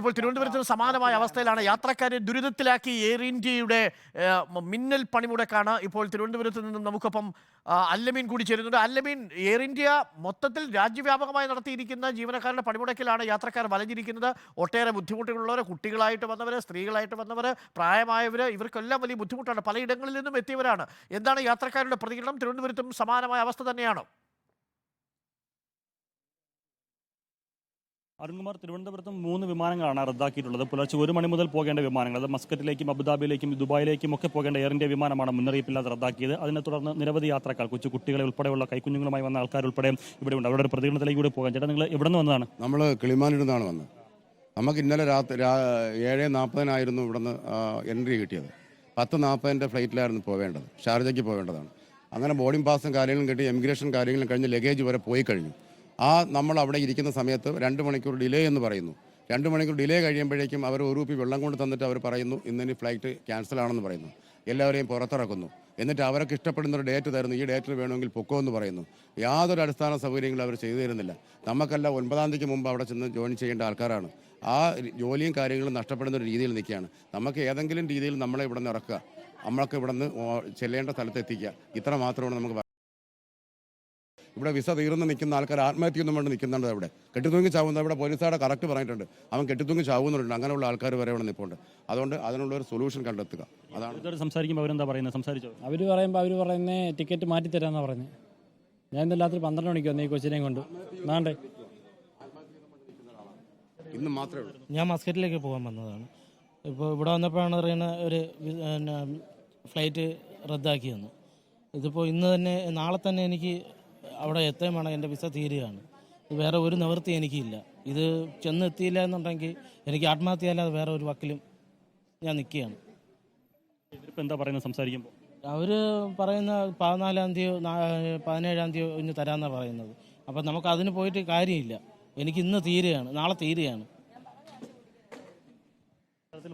ഇപ്പോൾ തിരുവനന്തപുരത്തിന് സമാനമായ അവസ്ഥയിലാണ്. യാത്രക്കാരെ ദുരിതത്തിലാക്കി എയർ ഇന്ത്യയുടെ മിന്നൽ പണിമുടക്കാണ്. ഇപ്പോൾ തിരുവനന്തപുരത്ത് നിന്നും നമുക്കൊപ്പം അല്ലമീൻ കൂടി ചേരുന്നുണ്ട്. അല്ലമീൻ, എയർ ഇന്ത്യ മൊത്തത്തിൽ രാജ്യവ്യാപകമായി നടത്തിയിരിക്കുന്ന ജീവനക്കാരുടെ പണിമുടക്കിലാണ് യാത്രക്കാർ വലഞ്ഞിരിക്കുന്നത്. ഒട്ടേറെ ബുദ്ധിമുട്ടുകളുള്ളവർ, കുട്ടികളായിട്ട് വന്നവർ, സ്ത്രീകളായിട്ട് വന്നവർ, പ്രായമായവർ, ഇവർക്കെല്ലാം വലിയ ബുദ്ധിമുട്ടാണ്. പലയിടങ്ങളിൽ നിന്നും എത്തിയവരാണ്. എന്താണ് യാത്രക്കാരുടെ പ്രതികരണം? തിരുവനന്തപുരത്തും സമാനമായ അവസ്ഥ തന്നെയാണോ? അരുൺകുമാർ, തിരുവനന്തപുരത്തും 3 വിമാനങ്ങളാണ് റദ്ദാക്കിയിട്ടുള്ളത്. പുലർച്ചെ 1 മണി മുതൽ പോകേണ്ട വിമാനങ്ങൾ, അത് മസ്കറ്റിലേക്കും അബുദാബിയിലേക്കും ദുബായിലേക്കും ഒക്കെ പോകേണ്ട എയർ ഇന്ത്യ വിമാനമാണ് മുന്നറിയിപ്പില്ലാതെ റദ്ദാക്കിയത്. അതിനെ തുടർന്ന് നിരവധി യാത്രക്കാർ, കൊച്ചു കുട്ടികളെ ഉൾപ്പെടെയുള്ള കൈക്കുഞ്ഞുങ്ങളുമായി വന്ന ആൾക്കാർ ഉൾപ്പെടെ ഇവിടെ ഉണ്ട്. അവരുടെ ഒരു പ്രതികരണത്തിലേക്ക് കൂടെ പോകാം. ചേട്ടാ, നിങ്ങൾ എവിടെ നിന്ന് വന്നതാണ്? നമ്മൾ കിളിമാനൂരിൽ നിന്നാണ് വന്നത്. നമുക്ക് ഇന്നലെ രാത്രി 7:40 ഇവിടുന്ന് എൻട്രി കിട്ടിയത്. 10:40 ഫ്ലൈറ്റിലായിരുന്നു പോവേണ്ടത്, ഷാർജയ്ക്ക് പോവേണ്ടതാണ്. അങ്ങനെ ബോർഡിംഗ് പാസും കാര്യങ്ങളും കിട്ടി, എമിഗ്രേഷൻ കാര്യങ്ങളും കഴിഞ്ഞ് ലഗേജ് വരെ പോയി കഴിഞ്ഞു. നമ്മൾ അവിടെ ഇരിക്കുന്ന സമയത്ത് 2 മണിക്കൂർ ഡിലേ എന്ന് പറയുന്നു. 2 മണിക്കൂർ ഡിലേ കഴിയുമ്പോഴേക്കും അവർ 1 കുപ്പി വെള്ളം കൊണ്ട് തന്നിട്ട് അവർ പറയുന്നു ഇന്നിനി ഫ്ലൈറ്റ് ക്യാൻസൽ ആണെന്ന് പറയുന്നു. എല്ലാവരെയും പുറത്തിറക്കുന്നു. എന്നിട്ട് അവർക്ക് ഇഷ്ടപ്പെടുന്ന ഒരു ഡേറ്റ് തരുന്നു. ഈ ഡേറ്റിൽ വേണമെങ്കിൽ പൊക്കോ എന്ന് പറയുന്നു. യാതൊരു അടിസ്ഥാന സൗകര്യങ്ങളും അവർ ചെയ്തു തരുന്നില്ല. നമുക്കെല്ലാം 9-ാം തീയതിക്ക് മുമ്പ് അവിടെ ചെന്ന് ജോയിൻ ചെയ്യേണ്ട ആൾക്കാരാണ്. ആ ജോലിയും കാര്യങ്ങളും നഷ്ടപ്പെടുന്ന ഒരു രീതിയിൽ നിൽക്കുകയാണ്. നമുക്ക് ഏതെങ്കിലും രീതിയിൽ നമ്മളെ ഇവിടെ നിന്ന് ഇറക്കുക, നമ്മൾക്ക് ഇവിടെ നിന്ന് ചെല്ലേണ്ട സ്ഥലത്ത് എത്തിക്കുക, ഇത്ര മാത്രമാണ് നമുക്ക്. ഇവിടെ വിസ തീർന്ന് നിൽക്കുന്ന ആൾക്കാർ ആത്മഹത്യയൊന്നും വേണ്ടി നിൽക്കുന്നുണ്ട്. അവിടെ കെട്ടിത്തൂങ്ങി ചാവുന്നത് ഇവിടെ പോലീസുകാരുടെ കറക്റ്റ് പറഞ്ഞിട്ടുണ്ട്. അവൻ കെട്ടിത്തൂങ്ങി ചാവുന്നുണ്ട്. അങ്ങനെയുള്ള ആൾക്കാർ വരെ ഇവിടെ നിൽപ്പുണ്ട്. അതുകൊണ്ട് അതിനുള്ള ഒരു സൊല്യൂഷൻ കണ്ടെത്തുക. അതാണ് സംസാരിക്കുമ്പോൾ അവരെന്താ പറയുന്നത്? സംസാരിച്ചോ? അവർ പറയുന്നത് ടിക്കറ്റ് മാറ്റി തരാമെന്നാണ് പറഞ്ഞത്. ഞാൻ ഇന്ന് രാത്രി 12 മണിക്ക് വന്നു ഈ കൊച്ചിനെയും കൊണ്ട്. നാണ്ടേ ഇന്ന് മാത്രമേ ഉള്ളൂ. ഞാൻ മസ്കറ്റിലേക്ക് പോകാൻ വന്നതാണ്. ഇപ്പോൾ ഇവിടെ വന്നപ്പോഴാണ് പറയുന്ന ഒരു ഫ്ലൈറ്റ് റദ്ദാക്കി തന്നു. ഇതിപ്പോൾ ഇന്ന് തന്നെ, നാളെ തന്നെ എനിക്ക് അവിടെ എത്തുകയാണ്. എൻ്റെ വിസ തീരുകയാണ്. വേറെ ഒരു നിവൃത്തി എനിക്കില്ല. ഇത് ചെന്നെത്തിയില്ല എന്നുണ്ടെങ്കിൽ എനിക്ക് ആത്മഹത്യ അല്ലാതെ വേറെ ഒരു വക്കിലും ഞാൻ നിൽക്കുകയാണ്. ഇതിപ്പോൾ എന്താ പറയുന്നത് സംസാരിക്കുമ്പോൾ? അവർ പറയുന്ന 14-ാം തീയതിയോ 17-ാം തീയതിയോ ഇന്ന് തരാമെന്നാണ് പറയുന്നത്. അപ്പം നമുക്ക് അതിന് പോയിട്ട് കാര്യമില്ല. എനിക്ക് ഇന്ന് തീരുകയാണ്, നാളെ തീരുകയാണ്.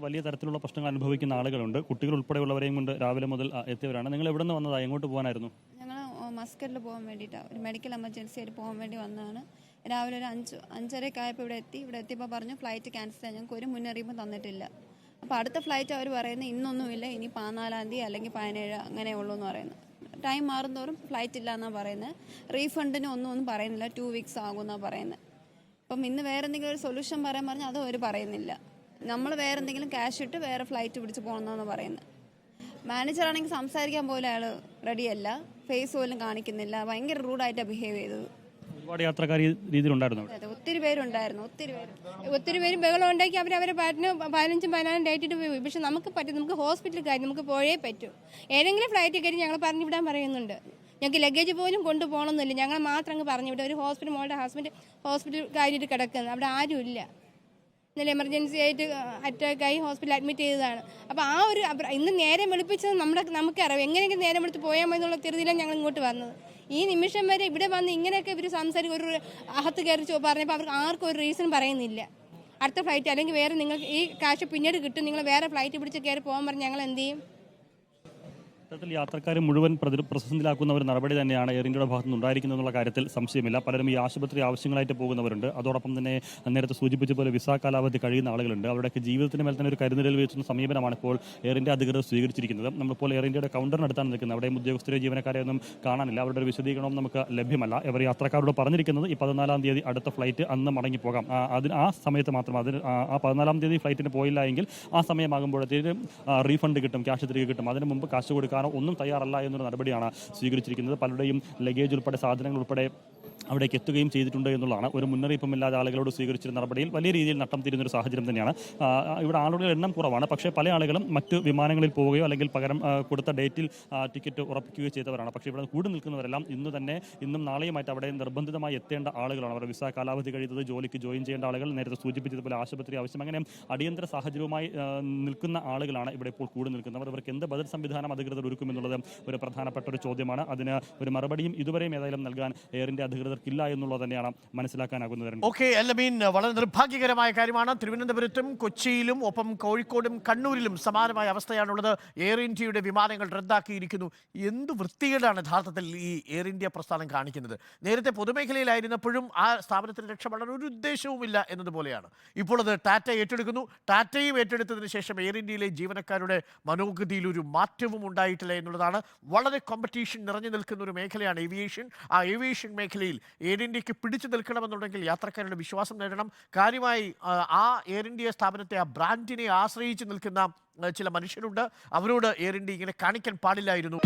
വലിയ തരത്തിലുള്ള പ്രശ്നങ്ങൾ അനുഭവിക്കുന്ന ആളുകളുണ്ട്. കുട്ടികൾ ഉൾപ്പെടെയുള്ളവരെയും കൊണ്ട് രാവിലെ മുതൽ എത്തിയവരാണ്. നിങ്ങൾ എവിടെ നിന്ന് വന്നതാണ്? എങ്ങോട്ട് പോകാനായിരുന്നു? ഞങ്ങൾ മസ്കറ്റിൽ പോകാൻ വേണ്ടിയിട്ടാണ്, ഒരു മെഡിക്കൽ എമർജൻസി ആയിട്ട് പോകാൻ വേണ്ടി വന്നതാണ്. രാവിലെ ഒരു 5:30 ആയപ്പോൾ ഇവിടെ എത്തിയപ്പോൾ പറഞ്ഞു ഫ്ലൈറ്റ് ക്യാൻസൽ ചെയ്യാൻ. ഞങ്ങൾക്ക് ഒരു മുന്നറിയിപ്പും തന്നിട്ടില്ല. അപ്പോൾ അടുത്ത ഫ്ലൈറ്റ് അവർ പറയുന്നത് ഇന്നൊന്നുമില്ല, ഇനി 14-ാം തീയതി അല്ലെങ്കിൽ 17 അങ്ങനെ ഉള്ളൂ എന്ന് പറയുന്നത്. ടൈം മാറുന്തോറും ഫ്ലൈറ്റ് ഇല്ല എന്നാണ് പറയുന്നത്. റീഫണ്ടിന് ഒന്നും പറയുന്നില്ല, 2 വീക്സ് ആകുമെന്നാണ് പറയുന്നത്. അപ്പം ഇന്ന് വേറെ എന്തെങ്കിലും ഒരു സൊല്യൂഷൻ പറയാൻ പറഞ്ഞാൽ അതും അവർ പറയുന്നില്ല. നമ്മൾ വേറെ എന്തെങ്കിലും ക്യാഷ് ഇട്ട് വേറെ ഫ്ലൈറ്റ് പിടിച്ച് പോകണമെന്നാണ് പറയുന്നത്. മാനേജറാണെങ്കിൽ സംസാരിക്കാൻ പോലും അയാൾ റെഡിയല്ല, ഫേസ് പോലും കാണിക്കുന്നില്ല, ഭയങ്കര റൂഡായിട്ടാണ് ബിഹേവ് ചെയ്തത്. ഒരുപാട് യാത്രക്കാർ ഈ രീതിയിലുണ്ടായിരുന്നു. അതെ, ഒത്തിരി പേരുണ്ടായിരുന്നു. ഒത്തിരി പേര് ബഹളം ഉണ്ടാക്കി അവരെ പാട്ടിന് 15-16 ഡേറ്റ് ഇട്ട് പോയി. പക്ഷെ നമുക്ക് ഹോസ്പിറ്റലിൽ കാര്യം നമുക്ക് പോയേ പറ്റൂ. ഏതെങ്കിലും ഫ്ലൈറ്റ് കയറി ഞങ്ങൾ പറഞ്ഞു വിടാൻ പറയുന്നുണ്ട്. ഞങ്ങൾക്ക് ലഗേജ് പോലും കൊണ്ടുപോകണമെന്നില്ല. ഞങ്ങൾ മാത്രം അങ്ങ് പറഞ്ഞു വിടും. ഒരു ഹോസ്പിറ്റൽ, മോളുടെ ഹസ്ബൻഡ് ഹോസ്പിറ്റൽ കാര്യമായിട്ട് കിടക്കുന്നത്, അവിടെ ആരുമില്ല. ഇന്നലെ എമർജൻസി ആയിട്ട് അറ്റാക്കായി ഹോസ്പിറ്റലിൽ അഡ്മിറ്റ് ചെയ്തതാണ്. അപ്പോൾ ആ ഒരു ഇന്ന് നേരം വെളുപ്പിച്ചത് നമുക്കറിയാം. എങ്ങനെയെങ്കിലും നേരം വെളുത്ത് പോയാൽ മതി എന്നുള്ള തിരുതിയിലാണ് ഞങ്ങൾ ഇങ്ങോട്ട് വന്നത്. ഈ നിമിഷം വരെ ഇവിടെ വന്ന് ഇങ്ങനെയൊക്കെ ഇവർ സംസാരിക്കും. ഒരു അകത്ത് കയറി പറഞ്ഞപ്പോൾ അവർക്ക് ആർക്കും ഒരു റീസൺ പറയുന്നില്ല. അടുത്ത ഫ്ലൈറ്റ് അല്ലെങ്കിൽ വേറെ നിങ്ങൾക്ക് ഈ കാശ് പിന്നീട് കിട്ടും, നിങ്ങൾ വേറെ ഫ്ലൈറ്റ് പിടിച്ച് കയറി പോകാൻ പറഞ്ഞ് ഞങ്ങൾ എന്ത് ചെയ്യും? ഇത്തരത്തിൽ യാത്രക്കാരെ മുഴുവൻ പ്രതിസന്ധിയിലാക്കുന്ന ഒരു നടപടി തന്നെയാണ് എയർ ഇന്ത്യയുടെ ഭാഗത്തു നിന്ന് ഉണ്ടായിരിക്കുന്നതെന്നുള്ള കാര്യത്തിൽ സംശയമില്ല. പലരും ഈ ആശുപത്രി ആവശ്യങ്ങളായിട്ട് പോകുന്നവരുണ്ട്. അതോടൊപ്പം തന്നെ നേരത്തെ സൂചിപ്പിച്ച പോലെ വിസ കാലാവധി കഴിയുന്ന ആളുകളുണ്ട്. അവരുടെയൊക്കെ ജീവിതത്തിന് മേൽ തന്നെ ഒരു കരുതലിൽ വെച്ചുന്ന സമീപനമാണ് ഇപ്പോൾ എയർ ഇന്ത്യ അധികൃതർ സ്വീകരിച്ചിരിക്കുന്നത്. നമ്മളിപ്പോൾ എയർ ഇന്ത്യയുടെ കൗണ്ടറിനടുത്താണ് നിൽക്കുന്നത്. അവിടെയും ഉദ്യോഗസ്ഥരെ ജീവനക്കാരെ ഒന്നും കാണാനില്ല. അവരുടെ ഒരു വിശദീകരണവും നമുക്ക് ലഭ്യമല്ല. ഇവർ യാത്രക്കാരോട് പറഞ്ഞിരിക്കുന്നത് ഈ 14-ാം തീയതി അടുത്ത ഫ്ലൈറ്റ് അന്ന് മടങ്ങിപ്പോകാം. ആ സമയത്ത് മാത്രം ആ 14-ാം തീയതി ഫ്ലൈറ്റിന് പോയില്ല എങ്കിൽ ആ സമയമാകുമ്പോഴത്തേക്കും റീഫണ്ട് കിട്ടും, ക്യാഷ് തിരികെ കിട്ടും. അതിന് മുമ്പ് കാശ് കൊടുക്കാൻ ഒന്നും തയ്യാറല്ല എന്നൊരു നടപടിയാണ് സ്വീകരിച്ചിരിക്കുന്നത്. പലരുടെയും ലഗേജ് ഉൾപ്പെടെ സാധനങ്ങൾ ഉൾപ്പെടെ അവിടേക്ക് എത്തുകയും ചെയ്തിട്ടുണ്ട് എന്നുള്ളതാണ്. ഒരു മുന്നറിയിപ്പുമില്ലാതെ ആളുകളോട് സ്വീകരിച്ചിരുന്ന നടപടിയിൽ വലിയ രീതിയിൽ നട്ടം തിരിയുന്നൊരു സാഹചര്യം തന്നെയാണ്. ഇവിടെ ആളുകളുടെ എണ്ണം കുറവാണ്. പക്ഷേ പല ആളുകളും മറ്റ് വിമാനങ്ങളിൽ പോവുകയോ അല്ലെങ്കിൽ പകരം കൊടുത്ത ഡേറ്റിൽ ടിക്കറ്റ് ഉറപ്പിക്കുകയോ ചെയ്തവരാണ്. പക്ഷേ ഇവിടെ കൂടി നിൽക്കുന്നവരെല്ലാം ഇന്നും നാളെയുമായിട്ട് അവിടെ നിർബന്ധിതമായി എത്തേണ്ട ആളുകളാണ്. അവരുടെ വിസ കാലാവധി കഴിയുന്നത്, ജോലിക്ക് ജോയിൻ ചെയ്യേണ്ട ആളുകൾ, നേരത്തെ സൂചിപ്പിച്ചതുപോലെ ആശുപത്രി ആവശ്യം, അങ്ങനെ അടിയന്തര സാഹചര്യവുമായി നിൽക്കുന്ന ആളുകളാണ് ഇവിടെ ഇപ്പോൾ കൂടി നിൽക്കുന്നവർ. ഇവർക്ക് എന്ത് ബദൽ സംവിധാനം അധികൃതർ ഒരുക്കുമെന്നുള്ളത് ഒരു പ്രധാനപ്പെട്ട ഒരു ചോദ്യമാണ്. അതിന് ഒരു മറുപടിയും ഇതുവരെയും ഏതായാലും നൽകാൻ എയർ ഇന്ത്യ അധികൃതർ അധികൃതർക്കില്ല എന്നുള്ളത് തന്നെയാണ് മനസ്സിലാക്കാനാകുന്നത്. ഓക്കെ, അല്ലമീൻ, വളരെ നിർഭാഗ്യകരമായ കാര്യമാണ്. തിരുവനന്തപുരത്തും കൊച്ചിയിലും ഒപ്പം കോഴിക്കോടും കണ്ണൂരിലും സമാനമായ അവസ്ഥയാണുള്ളത്. എയർ ഇന്ത്യയുടെ വിമാനങ്ങൾ റദ്ദാക്കിയിരിക്കുന്നു. എന്ത് വൃത്തികേടാണ് യഥാർത്ഥത്തിൽ ഈ എയർ ഇന്ത്യ പ്രസ്ഥാനം കാണിക്കുന്നത്. നേരത്തെ പൊതുമേഖലയിലായിരുന്നപ്പോഴും ആ സ്ഥാപനത്തിന് രക്ഷപ്പെടാൻ ഒരു ഉദ്ദേശവുമില്ല എന്നതുപോലെയാണ്. ഇപ്പോൾ അത് ടാറ്റ ഏറ്റെടുക്കുന്നു. ടാറ്റയും ഏറ്റെടുത്തതിന് ശേഷം എയർ ഇന്ത്യയിലെ ജീവനക്കാരുടെ മനോഗതിയിൽ ഒരു മാറ്റവും ഉണ്ടായിട്ടില്ല എന്നുള്ളതാണ്. വളരെ കോമ്പറ്റീഷൻ നിറഞ്ഞു നിൽക്കുന്ന ഒരു മേഖലയാണ് ഏവിയേഷൻ. ആ ഏവിയേഷൻ മേഖലയിൽ എയർ ഇന്ത്യക്ക് പിടിച്ചു നിൽക്കണമെന്നുണ്ടെങ്കിൽ യാത്രക്കാരുടെ വിശ്വാസം നേടണം. കാര്യമായി ആ എയർ ഇന്ത്യ സ്ഥാപനത്തെ, ആ ബ്രാൻഡിനെ ആശ്രയിച്ച് നിൽക്കുന്ന ചില മനുഷ്യരുണ്ട്. അവരോട് എയർ ഇന്ത്യ ഇങ്ങനെ കാണിക്കാൻ പാടില്ലായിരുന്നു.